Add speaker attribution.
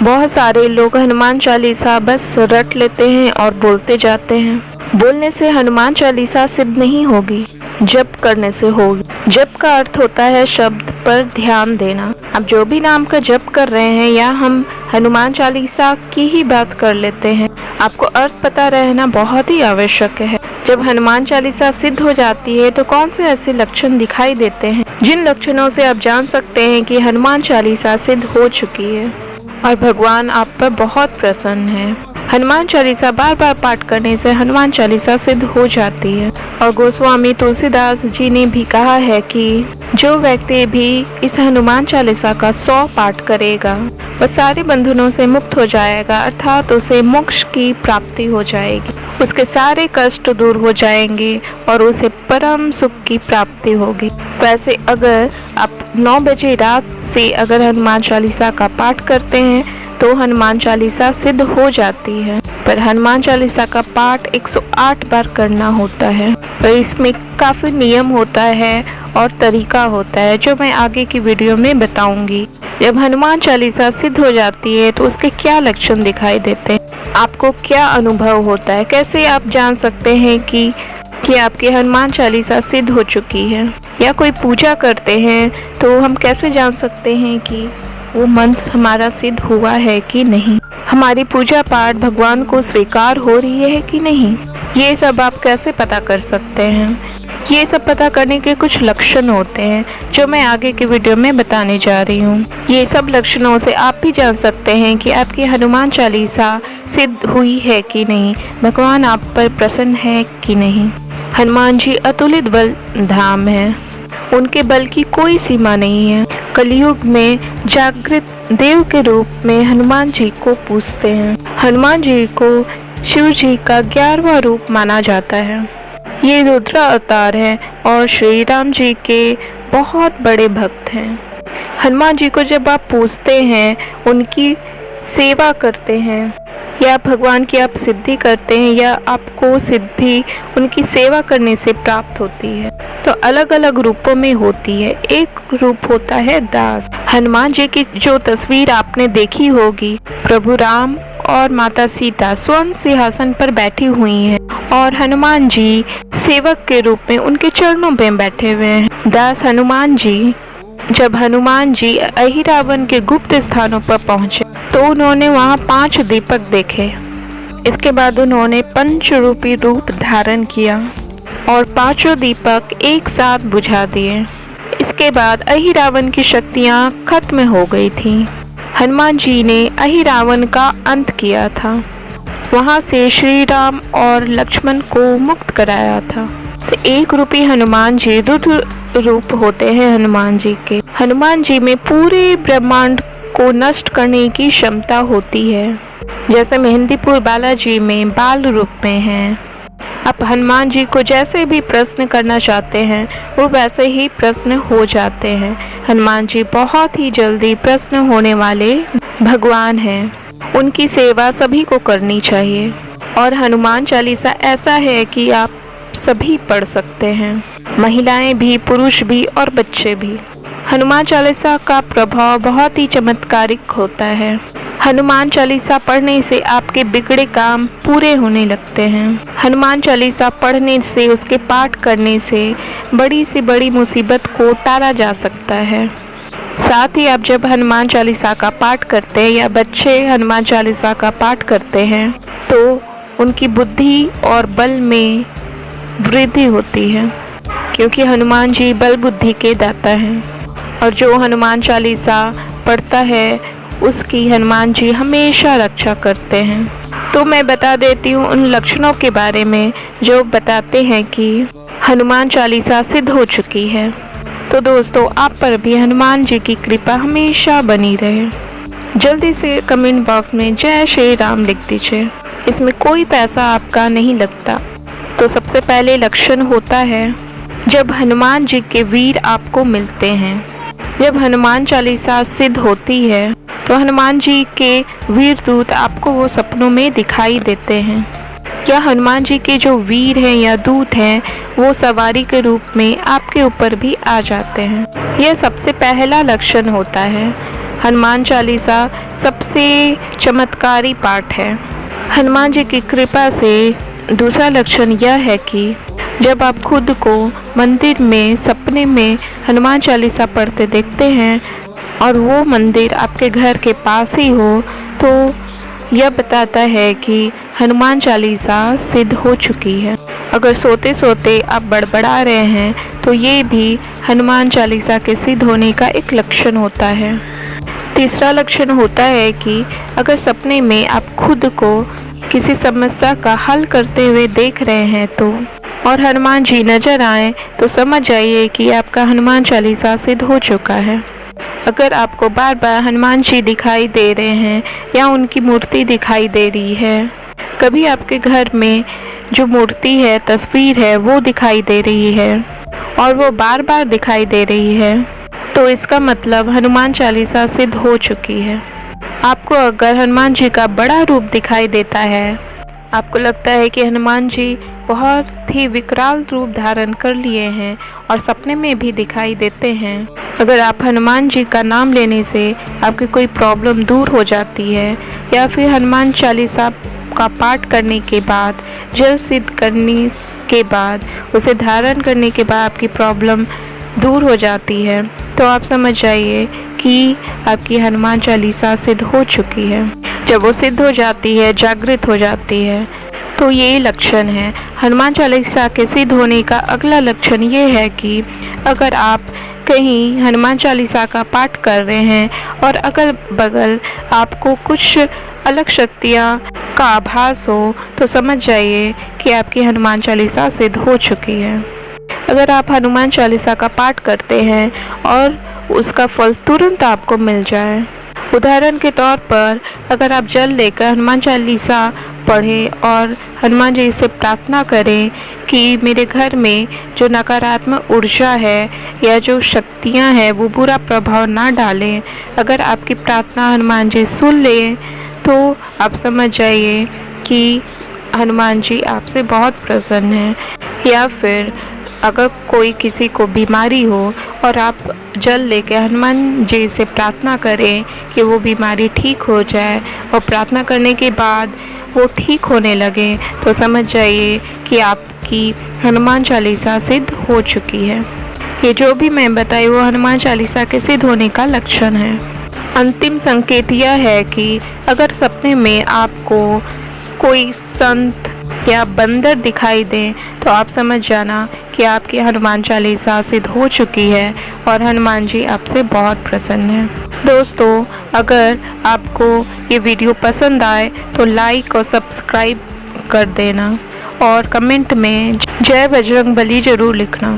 Speaker 1: बहुत सारे लोग हनुमान चालीसा बस रट लेते हैं और बोलते जाते हैं। बोलने से हनुमान चालीसा सिद्ध नहीं होगी, जप करने से होगी। जप का अर्थ होता है शब्द पर ध्यान देना। अब जो भी नाम का जप कर रहे हैं या हम हनुमान चालीसा की ही बात कर लेते हैं, आपको अर्थ पता रहना बहुत ही आवश्यक है। जब हनुमान चालीसा सिद्ध हो जाती है तो कौन से ऐसे लक्षण दिखाई देते हैं जिन लक्षणों से आप जान सकते हैं कि हनुमान चालीसा सिद्ध हो चुकी है और भगवान आप पर बहुत प्रसन्न है। हनुमान चालीसा बार बार पाठ करने से हनुमान चालीसा सिद्ध हो जाती है। और गोस्वामी तुलसीदास जी ने भी कहा है कि जो व्यक्ति भी इस हनुमान चालीसा का 100 पाठ करेगा वह सारे बंधनों से मुक्त हो जाएगा, अर्थात उसे मोक्ष की प्राप्ति हो जाएगी, उसके सारे कष्ट दूर हो जाएंगे और उसे परम सुख की प्राप्ति होगी। वैसे अगर आप 9 बजे रात से अगर हनुमान चालीसा का पाठ करते हैं तो हनुमान चालीसा सिद्ध हो जाती है, पर हनुमान चालीसा का पाठ 108 बार करना होता है। पर इसमें काफ़ी नियम होता है और तरीका होता है जो मैं आगे की वीडियो में बताऊंगी। जब हनुमान चालीसा सिद्ध हो जाती है तो उसके क्या लक्षण दिखाई देते हैं, आपको क्या अनुभव होता है, कैसे आप जान सकते हैं कि आपकी हनुमान चालीसा सिद्ध हो चुकी है। या कोई पूजा करते हैं तो हम कैसे जान सकते हैं कि वो मंत्र हमारा सिद्ध हुआ है कि नहीं, हमारी पूजा पाठ भगवान को स्वीकार हो रही है कि नहीं, ये सब आप कैसे पता कर सकते हैं। ये सब पता करने के कुछ लक्षण होते हैं जो मैं आगे की वीडियो में बताने जा रही हूँ। ये सब लक्षणों से आप भी जान सकते हैं कि आपकी हनुमान चालीसा सिद्ध हुई है कि नहीं, भगवान आप पर प्रसन्न है कि नहीं। हनुमान जी अतुलित बल धाम है, उनके बल की कोई सीमा नहीं है। कलयुग में जागृत देव के रूप में हनुमान जी को पूजते हैं। हनुमान जी को शिव जी का 11वां रूप माना जाता है। ये रुद्र अवतार है और श्री राम जी के बहुत बड़े भक्त हैं। हनुमान जी को जब आप पूजते हैं, उनकी सेवा करते हैं या भगवान की आप सिद्धि करते हैं या आपको सिद्धि उनकी सेवा करने से प्राप्त होती है, तो अलग अलग रूपों में होती है। एक रूप होता है दास। हनुमान जी की जो तस्वीर आपने देखी होगी, प्रभु राम और माता सीता स्वर्ण सिंहासन पर बैठी हुई हैं और हनुमान जी सेवक के रूप में उनके चरणों में बैठे हुए हैं। दास हनुमान जी, जब हनुमान जी अहिरावण के गुप्त स्थानों पर पहुंचे तो उन्होंने वहां 5 दीपक देखे। इसके बाद उन्होंने पंचरूपी रूप धारण किया और 5 दीपक एक साथ बुझा दिए। इसके बाद अहिरावण की शक्तियां खत्म हो गई थीं। हनुमान जी ने अहिरावण का अंत किया था, वहां से श्री राम और लक्ष्मण को मुक्त कराया था। तो एक रूपी हनुमान जी रुद्र रूप होते हैं। हनुमान जी के हनुमान जी में पूरे ब्रह्मांड को नष्ट करने की क्षमता होती है, जैसे मेहंदीपुर बालाजी में बाल रूप में हैं। आप हनुमान जी को जैसे भी प्रश्न करना चाहते हैं वो वैसे ही प्रश्न हो जाते हैं। हनुमान जी बहुत ही जल्दी प्रश्न होने वाले भगवान हैं। उनकी सेवा सभी को करनी चाहिए और हनुमान चालीसा ऐसा है कि आप सभी पढ़ सकते हैं, महिलाएं भी, पुरुष भी और बच्चे भी। हनुमान चालीसा का प्रभाव बहुत ही चमत्कारिक होता है। हनुमान चालीसा पढ़ने से आपके बिगड़े काम पूरे होने लगते हैं। हनुमान चालीसा पढ़ने से, उसके पाठ करने से बड़ी से बड़ी मुसीबत को टाला जा सकता है। साथ ही आप जब हनुमान चालीसा का पाठ करते हैं या बच्चे हनुमान चालीसा का पाठ करते हैं तो उनकी बुद्धि और बल में वृद्धि होती है, क्योंकि हनुमान जी बल बुद्धि के दाता हैं। और जो हनुमान चालीसा पढ़ता है उसकी हनुमान जी हमेशा रक्षा करते हैं। तो मैं बता देती हूँ उन लक्षणों के बारे में जो बताते हैं कि हनुमान चालीसा सिद्ध हो चुकी है। तो दोस्तों, आप पर भी हनुमान जी की कृपा हमेशा बनी रहे। जल्दी से कमेंट बॉक्स में जय श्री राम लिख दीजिए, इसमें कोई पैसा आपका नहीं लगता। तो सबसे पहले लक्षण होता है जब हनुमान जी के वीर आपको मिलते हैं। जब हनुमान चालीसा सिद्ध होती है तो हनुमान जी के वीर दूत आपको वो सपनों में दिखाई देते हैं, या हनुमान जी के जो वीर हैं या दूत हैं वो सवारी के रूप में आपके ऊपर भी आ जाते हैं। यह सबसे पहला लक्षण होता है। हनुमान चालीसा सबसे चमत्कारी पाठ है। हनुमान जी की कृपा से दूसरा लक्षण यह है कि जब आप खुद को मंदिर में सपने में हनुमान चालीसा पढ़ते देखते हैं और वो मंदिर आपके घर के पास ही हो, तो यह बताता है कि हनुमान चालीसा सिद्ध हो चुकी है। अगर सोते सोते आप बड़बड़ा रहे हैं तो ये भी हनुमान चालीसा के सिद्ध होने का एक लक्षण होता है। तीसरा लक्षण होता है कि अगर सपने में आप खुद को किसी समस्या का हल करते हुए देख रहे हैं तो और हनुमान जी नजर आए तो समझ जाइए कि आपका हनुमान चालीसा सिद्ध हो चुका है। अगर आपको बार बार हनुमान जी दिखाई दे रहे हैं या उनकी मूर्ति दिखाई दे रही है, कभी आपके घर में जो मूर्ति है, तस्वीर है, वो दिखाई दे रही है और वो बार बार दिखाई दे रही है, तो इसका मतलब हनुमान चालीसा सिद्ध हो चुकी है। आपको अगर हनुमान जी का बड़ा रूप दिखाई देता है, आपको लगता है कि हनुमान जी बहुत ही विकराल रूप धारण कर लिए हैं और सपने में भी दिखाई देते हैं, अगर आप हनुमान जी का नाम लेने से आपकी कोई प्रॉब्लम दूर हो जाती है या फिर हनुमान चालीसा का पाठ करने के बाद, जल सिद्ध करने के बाद, उसे धारण करने के बाद आपकी प्रॉब्लम दूर हो जाती है, तो आप समझ जाइए कि आपकी हनुमान चालीसा सिद्ध हो चुकी है। जब वो सिद्ध हो जाती है, जागृत हो जाती है, तो ये लक्षण है। हनुमान चालीसा के सिद्ध होने का अगला लक्षण ये है कि अगर आप कहीं हनुमान चालीसा का पाठ कर रहे हैं और अगल बगल आपको कुछ अलग शक्तियाँ का आभास हो, तो समझ जाइए कि आपकी हनुमान चालीसा सिद्ध हो चुकी है। अगर आप हनुमान चालीसा का पाठ करते हैं और उसका फल तुरंत आपको मिल जाए, उदाहरण के तौर पर अगर आप जल लेकर हनुमान चालीसा पढ़ें और हनुमान जी से प्रार्थना करें कि मेरे घर में जो नकारात्मक ऊर्जा है या जो शक्तियां हैं वो बुरा प्रभाव ना डालें, अगर आपकी प्रार्थना हनुमान जी सुन लें, तो आप समझ जाइए कि हनुमान जी आपसे बहुत प्रसन्न हैं। या फिर अगर कोई किसी को बीमारी हो और आप जल लेकर हनुमान जी से प्रार्थना करें कि वो बीमारी ठीक हो जाए और प्रार्थना करने के बाद वो ठीक होने लगे, तो समझ जाइए कि आपकी हनुमान चालीसा सिद्ध हो चुकी है। ये जो भी मैं बताई वो हनुमान चालीसा के सिद्ध होने का लक्षण है। अंतिम संकेत यह है कि अगर सपने में आपको कोई संत या बंदर दिखाई दे, तो आप समझ जाना कि आपकी हनुमान चालीसा सिद्ध हो चुकी है और हनुमान जी आपसे बहुत प्रसन्न हैं। दोस्तों, अगर आपको ये वीडियो पसंद आए तो लाइक और सब्सक्राइब कर देना और कमेंट में जय बजरंगबली ज़रूर लिखना।